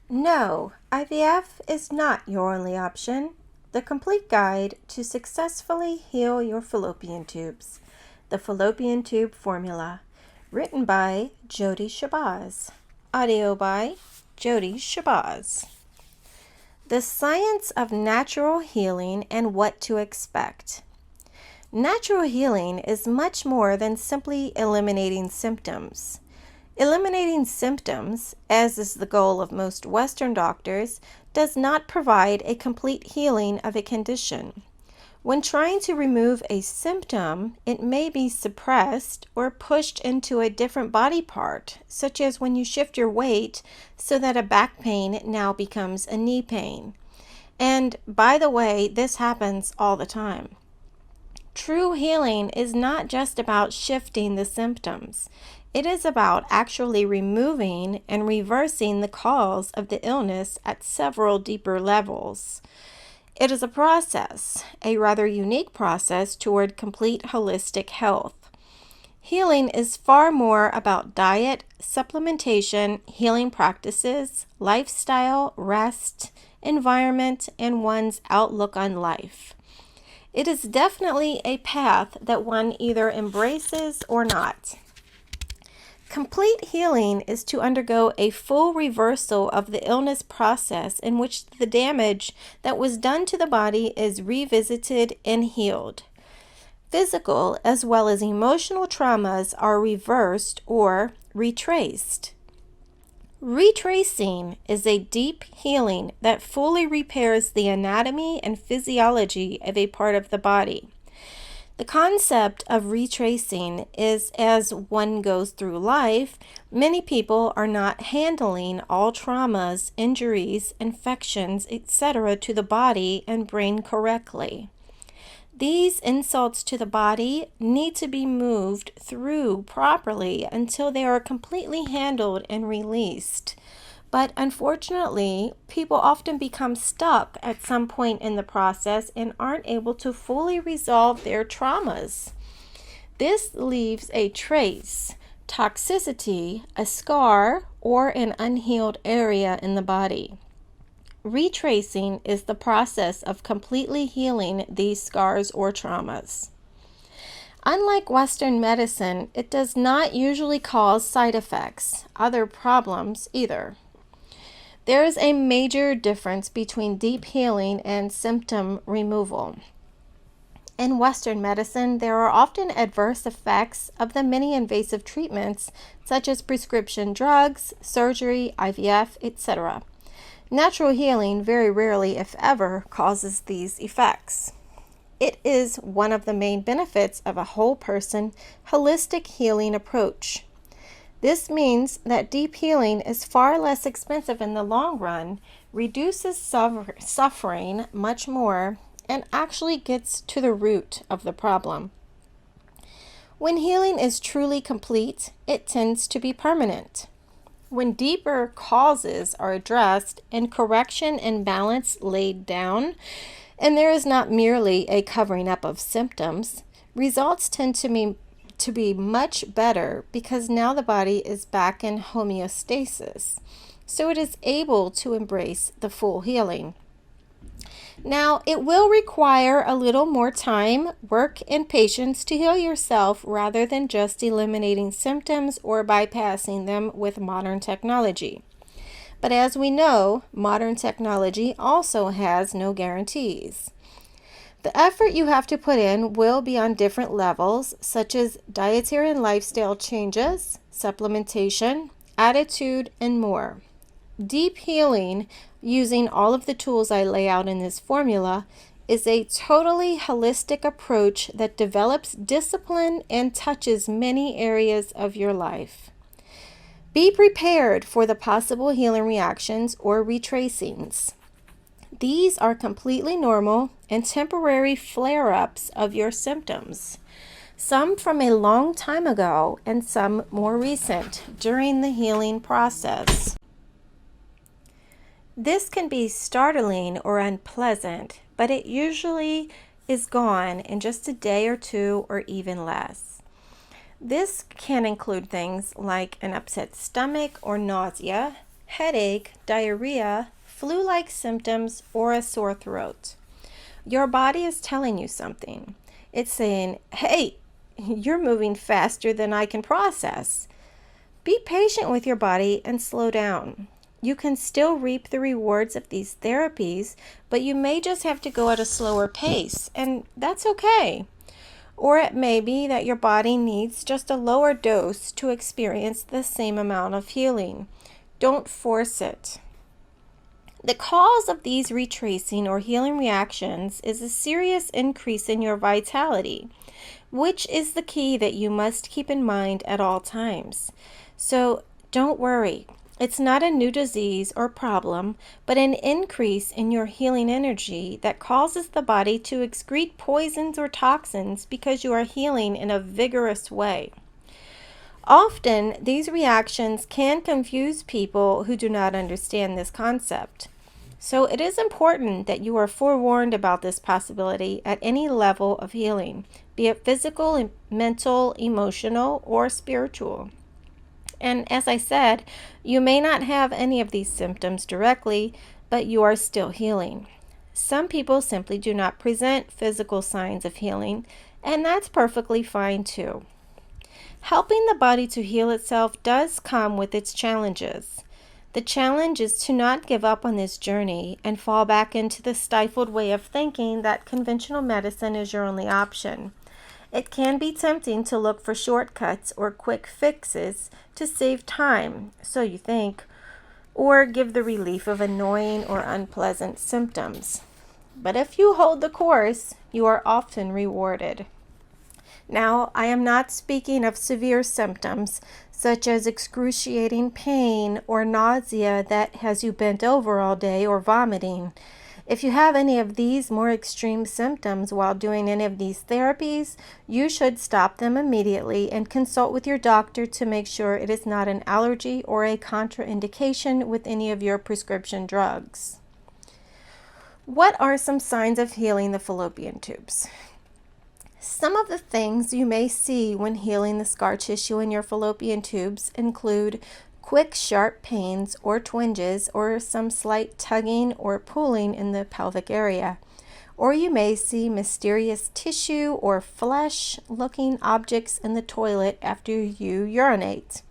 No, IVF is not your only option. The complete guide to successfully heal your fallopian tubes. The Fallopian Tube Formula. Written by Jody Shabazz. Audio by Jody Shabazz. The science of natural healing and what to expect. Natural healing is much more than simply eliminating symptoms. Eliminating symptoms, as is the goal of most Western doctors, does not provide a complete healing of a condition. When trying to remove a symptom, it may be suppressed or pushed into a different body part, such as when you shift your weight so that a back pain now becomes a knee pain. And by the way, this happens all the time. True healing is not just about shifting the symptoms. It is about actually removing and reversing the cause of the illness at several deeper levels. It is a process, a rather unique process toward complete holistic health. Healing is far more about diet, supplementation, healing practices, lifestyle, rest, environment, and one's outlook on life. It is definitely a path that one either embraces or not. Complete healing is to undergo a full reversal of the illness process in which the damage that was done to the body is revisited and healed. Physical as well as emotional traumas are reversed or retraced. Retracing is a deep healing that fully repairs the anatomy and physiology of a part of the body. The concept of retracing is as one goes through life, many people are not handling all traumas, injuries, infections, etc. to the body and brain correctly. These insults to the body need to be moved through properly until they are completely handled and released. But unfortunately, people often become stuck at some point in the process and aren't able to fully resolve their traumas. This leaves a trace, toxicity, a scar, or an unhealed area in the body. Retracing is the process of completely healing these scars or traumas. Unlike Western medicine, it does not usually cause side effects, other problems either. There is a major difference between deep healing and symptom removal. In Western medicine, there are often adverse effects of the many invasive treatments, such as prescription drugs, surgery, IVF, etc. Natural healing very rarely, if ever, causes these effects. It is one of the main benefits of a whole person, holistic healing approach. This means that deep healing is far less expensive in the long run, reduces suffering much more, and actually gets to the root of the problem. When healing is truly complete, it tends to be permanent. When deeper causes are addressed and correction and balance laid down, and there is not merely a covering up of symptoms, results tend to be much better because now the body is back in homeostasis, so it is able to embrace the full healing. Now, it will require a little more time, work, and patience to heal yourself rather than just eliminating symptoms or bypassing them with modern technology. But as we know, modern technology also has no guarantees. The effort you have to put in will be on different levels, such as dietary and lifestyle changes, supplementation, attitude, and more. Deep healing, using all of the tools I lay out in this formula, is a totally holistic approach that develops discipline and touches many areas of your life. Be prepared for the possible healing reactions or retracings. These are completely normal and temporary flare-ups of your symptoms, some from a long time ago and some more recent during the healing process. This can be startling or unpleasant, but it usually is gone in just a day or two or even less. This can include things like an upset stomach or nausea, headache, diarrhea, flu-like symptoms, or a sore throat. Your body is telling you something. It's saying, hey, you're moving faster than I can process. Be patient with your body and slow down. You can still reap the rewards of these therapies, but you may just have to go at a slower pace, and that's okay. Or it may be that your body needs just a lower dose to experience the same amount of healing. Don't force it. The cause of these retracing or healing reactions is a serious increase in your vitality, which is the key that you must keep in mind at all times. So don't worry. It's not a new disease or problem, but an increase in your healing energy that causes the body to excrete poisons or toxins because you are healing in a vigorous way. Often, these reactions can confuse people who do not understand this concept. So it is important that you are forewarned about this possibility at any level of healing, be it physical, mental, emotional, or spiritual. And as I said, you may not have any of these symptoms directly, but you are still healing. Some people simply do not present physical signs of healing, and that's perfectly fine too. Helping the body to heal itself does come with its challenges. The challenge is to not give up on this journey and fall back into the stifled way of thinking that conventional medicine is your only option. It can be tempting to look for shortcuts or quick fixes to save time, so you think, or give the relief of annoying or unpleasant symptoms. But if you hold the course, you are often rewarded. Now, I am not speaking of severe symptoms such as excruciating pain or nausea that has you bent over all day or vomiting. If you have any of these more extreme symptoms while doing any of these therapies, you should stop them immediately and consult with your doctor to make sure it is not an allergy or a contraindication with any of your prescription drugs. What are some signs of healing the fallopian tubes? Some of the things you may see when healing the scar tissue in your fallopian tubes include quick, sharp pains or twinges or some slight tugging or pulling in the pelvic area. Or you may see mysterious tissue or flesh-looking objects in the toilet after you urinate.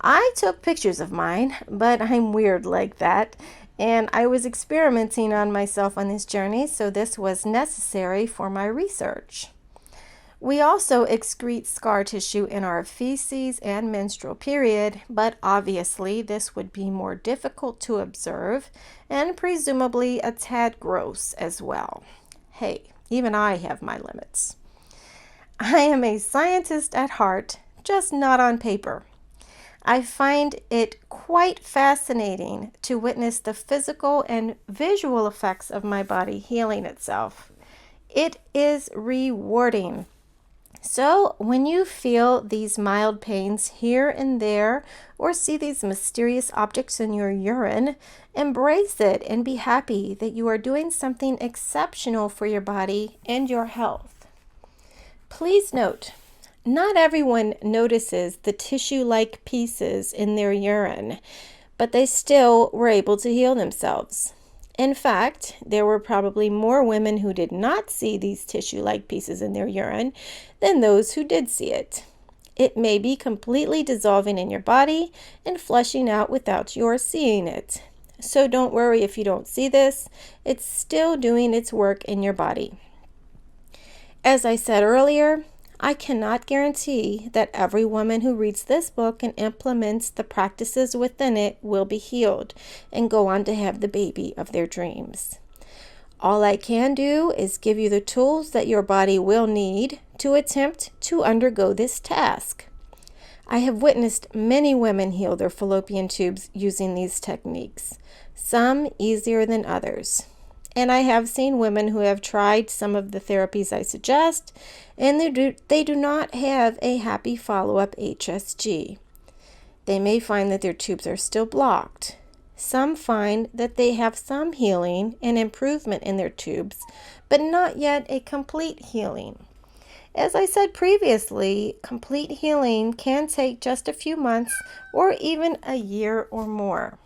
I took pictures of mine, but I'm weird like that, and I was experimenting on myself on this journey, so this was necessary for my research. We also excrete scar tissue in our feces and menstrual period, but obviously this would be more difficult to observe and presumably a tad gross as well. Hey, even I have my limits. I am a scientist at heart, just not on paper. I find it quite fascinating to witness the physical and visual effects of my body healing itself. It is rewarding. So when you feel these mild pains here and there or see these mysterious objects in your urine, embrace it and be happy that you are doing something exceptional for your body and your health. Please note, not everyone notices the tissue-like pieces in their urine, but they still were able to heal themselves. In fact, there were probably more women who did not see these tissue-like pieces in their urine than those who did see it. It may be completely dissolving in your body and flushing out without your seeing it. So don't worry if you don't see this. It's still doing its work in your body. As I said earlier, I cannot guarantee that every woman who reads this book and implements the practices within it will be healed and go on to have the baby of their dreams. All I can do is give you the tools that your body will need to attempt to undergo this task. I have witnessed many women heal their fallopian tubes using these techniques, some easier than others. And I have seen women who have tried some of the therapies I suggest, and they do not have a happy follow-up HSG. They may find that their tubes are still blocked. Some find that they have some healing and improvement in their tubes, but not yet a complete healing. As I said previously, complete healing can take just a few months or even a year or more.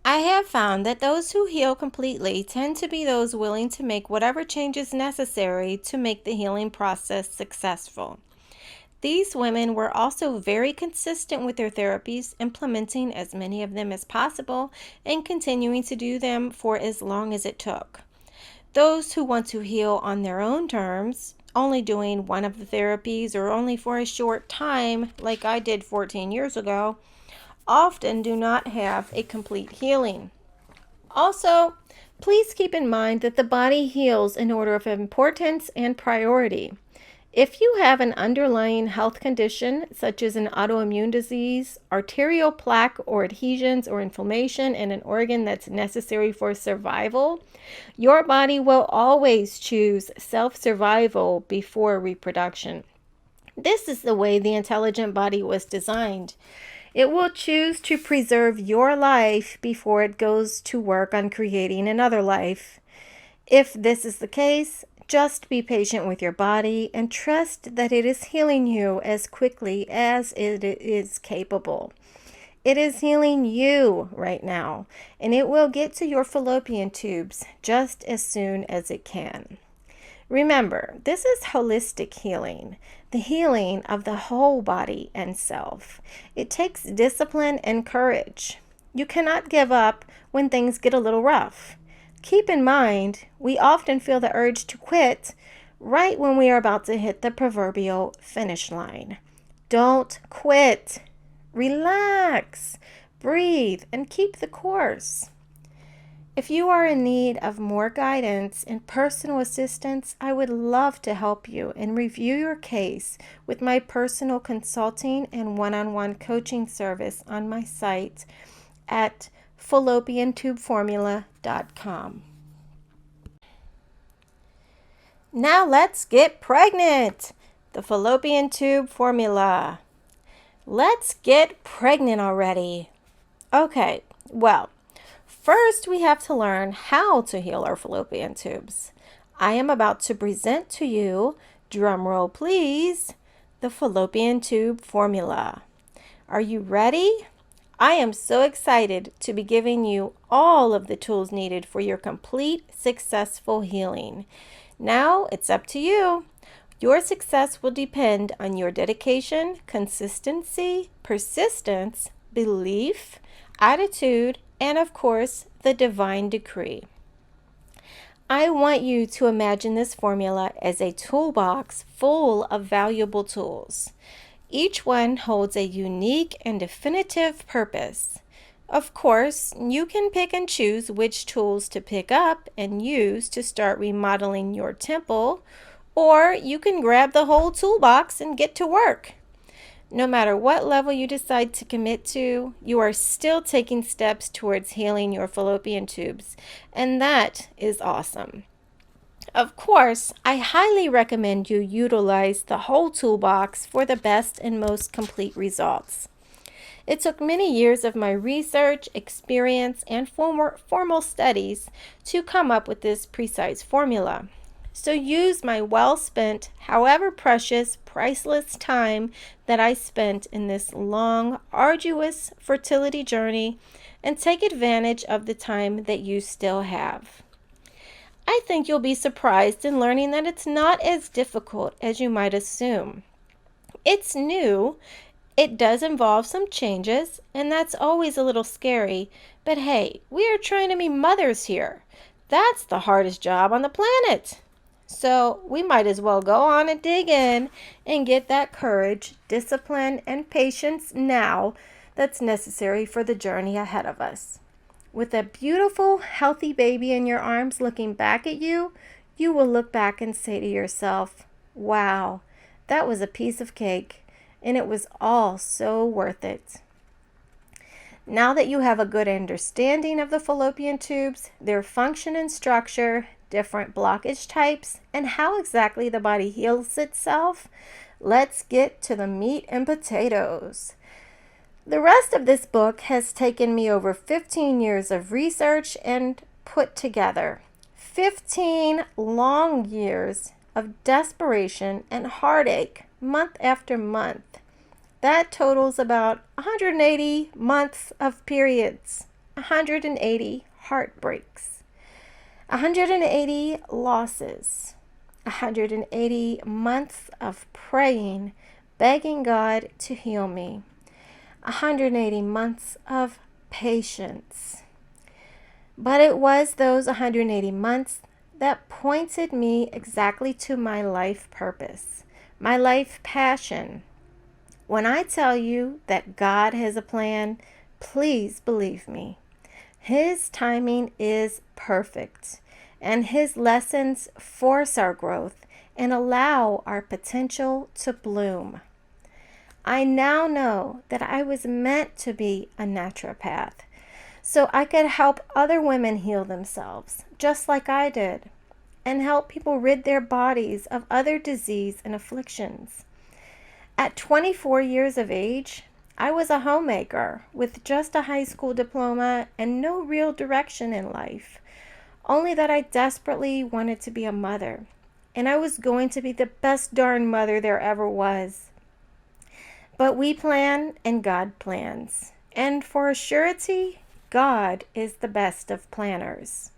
I have found that those who heal completely tend to be those willing to make whatever changes necessary to make the healing process successful. These women were also very consistent with their therapies, implementing as many of them as possible and continuing to do them for as long as it took. Those who want to heal on their own terms, only doing one of the therapies or only for a short time, like I did 14 years ago, often do not have a complete healing. Also, please keep in mind that the body heals in order of importance and priority. If you have an underlying health condition, such as an autoimmune disease, arterial plaque or adhesions or inflammation in an organ that's necessary for survival, your body will always choose self-survival before reproduction. This is the way the intelligent body was designed. It will choose to preserve your life before it goes to work on creating another life. If this is the case, just be patient with your body and trust that it is healing you as quickly as it is capable. It is healing you right now, and it will get to your fallopian tubes just as soon as it can. Remember, this is holistic healing, the healing of the whole body and self. It takes discipline and courage. You cannot give up when things get a little rough. Keep in mind, we often feel the urge to quit right when we are about to hit the proverbial finish line. Don't quit. Relax, breathe, and keep the course. If you are in need of more guidance and personal assistance, I would love to help you and review your case with my personal consulting and one-on-one coaching service on my site at fallopiantubeformula.com. Now let's get pregnant! The fallopian tube formula. Let's get pregnant already. Okay, well, first, we have to learn how to heal our fallopian tubes. I am about to present to you, drumroll please, the fallopian tube formula. Are you ready? I am so excited to be giving you all of the tools needed for your complete successful healing. Now it's up to you. Your success will depend on your dedication, consistency, persistence, belief, attitude, and of course, the divine decree. I want you to imagine this formula as a toolbox full of valuable tools. Each one holds a unique and definitive purpose. Of course, you can pick and choose which tools to pick up and use to start remodeling your temple, or you can grab the whole toolbox and get to work. No matter what level you decide to commit to, you are still taking steps towards healing your fallopian tubes, and that is awesome. Of course, I highly recommend you utilize the whole toolbox for the best and most complete results. It took many years of my research, experience, and formal studies to come up with this precise formula. So use my well-spent, however precious, priceless time that I spent in this long, arduous fertility journey and take advantage of the time that you still have. I think you'll be surprised in learning that it's not as difficult as you might assume. It's new, it does involve some changes, and that's always a little scary, but hey, we are trying to be mothers here. That's the hardest job on the planet. So we might as well go on and dig in and get that courage, discipline, and patience now that's necessary for the journey ahead of us. With a beautiful, healthy baby in your arms looking back at you, you will look back and say to yourself, wow, that was a piece of cake, and it was all so worth it. Now that you have a good understanding of the fallopian tubes, their function and structure, different blockage types, and how exactly the body heals itself, let's get to the meat and potatoes. The rest of this book has taken me over 15 years of research and put together. 15 long years of desperation and heartache month after month. That totals about 180 months of periods, 180 heartbreaks, 180 losses, 180 months of praying, begging God to heal me, 180 months of patience. But it was those 180 months that pointed me exactly to my life purpose, my life passion. When I tell you that God has a plan, please believe me. His timing is perfect, and His lessons force our growth and allow our potential to bloom. I now know that I was meant to be a naturopath, so I could help other women heal themselves, just like I did, and help people rid their bodies of other disease and afflictions. At 24 years of age, I was a homemaker with just a high school diploma and no real direction in life, only that I desperately wanted to be a mother, and I was going to be the best darn mother there ever was. But we plan and God plans, and for a surety, God is the best of planners.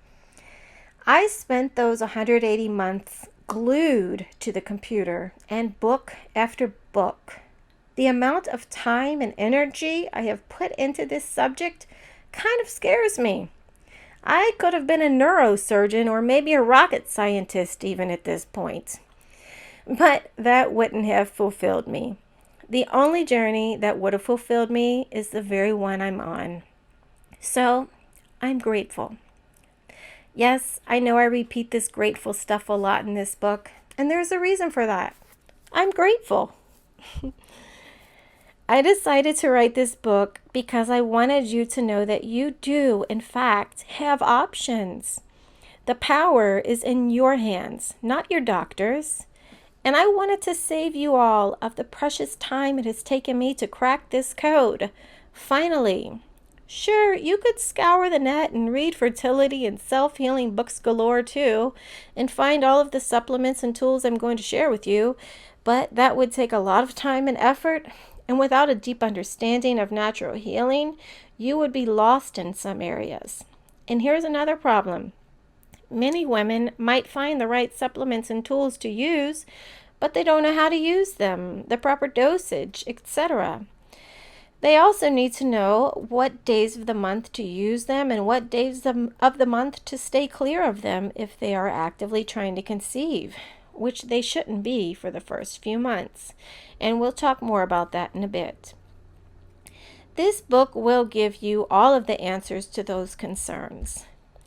I spent those 180 months glued to the computer and book after book. The amount of time and energy I have put into this subject kind of scares me. I could have been a neurosurgeon or maybe a rocket scientist even at this point. But that wouldn't have fulfilled me. The only journey that would have fulfilled me is the very one I'm on. So, I'm grateful. Yes, I know I repeat this grateful stuff a lot in this book, and there's a reason for that. I'm grateful. I decided to write this book because I wanted you to know that you do, in fact, have options. The power is in your hands, not your doctor's. And I wanted to save you all of the precious time it has taken me to crack this code. Finally. Sure, you could scour the net and read fertility and self-healing books galore too, and find all of the supplements and tools I'm going to share with you, but that would take a lot of time and effort, and without a deep understanding of natural healing, you would be lost in some areas. And here's another problem. Many women might find the right supplements and tools to use, but they don't know how to use them, the proper dosage, etc. They also need to know what days of the month to use them and what days of the month to stay clear of them if they are actively trying to conceive, which they shouldn't be for the first few months. And we'll talk more about that in a bit. This book will give you all of the answers to those concerns.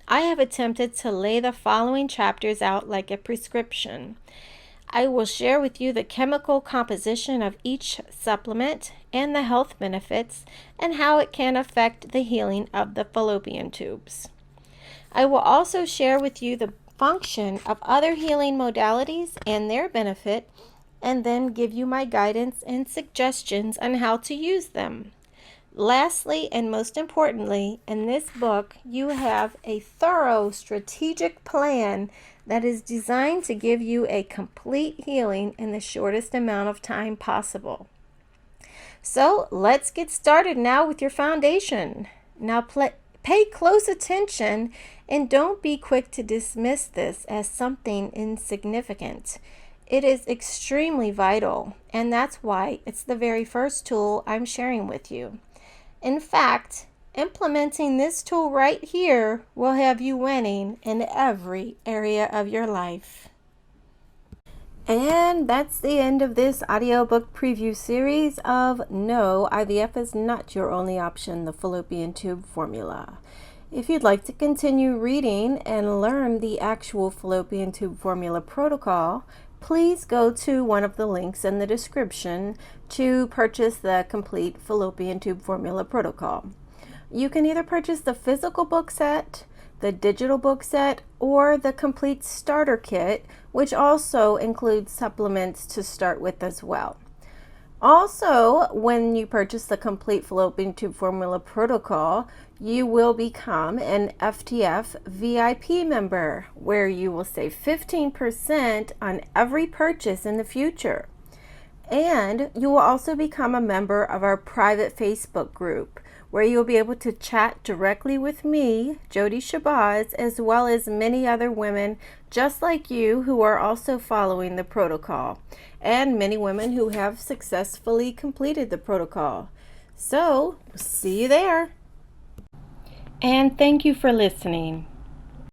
I have attempted to lay the following chapters out like a prescription. I will share with you the chemical composition of each supplement and the health benefits and how it can affect the healing of the fallopian tubes. I will also share with you the function of other healing modalities and their benefit, and then give you my guidance and suggestions on how to use them. Lastly, and most importantly, in this book, you have a thorough strategic plan that is designed to give you a complete healing in the shortest amount of time possible. So let's get started now with your foundation. Now pay close attention and don't be quick to dismiss this as something insignificant. It is extremely vital, and that's why it's the very first tool I'm sharing with you. In fact, implementing this tool right here will have you winning in every area of your life. And that's the end of this audiobook preview series of No, IVF is Not Your Only Option, the Fallopian Tube Formula. If you'd like to continue reading and learn the actual fallopian tube formula protocol, please go to one of the links in the description to purchase the complete fallopian tube formula protocol. You can either purchase the physical book set, the digital book set, or the complete starter kit, which also includes supplements to start with as well. Also, when you purchase the complete fallopian tube formula protocol, you will become an FTF VIP member, where you will save 15% on every purchase in the future. And you will also become a member of our private Facebook group, where you'll be able to chat directly with me, Jody Shabazz, as well as many other women just like you who are also following the protocol, and many women who have successfully completed the protocol. So, see you there. And thank you for listening.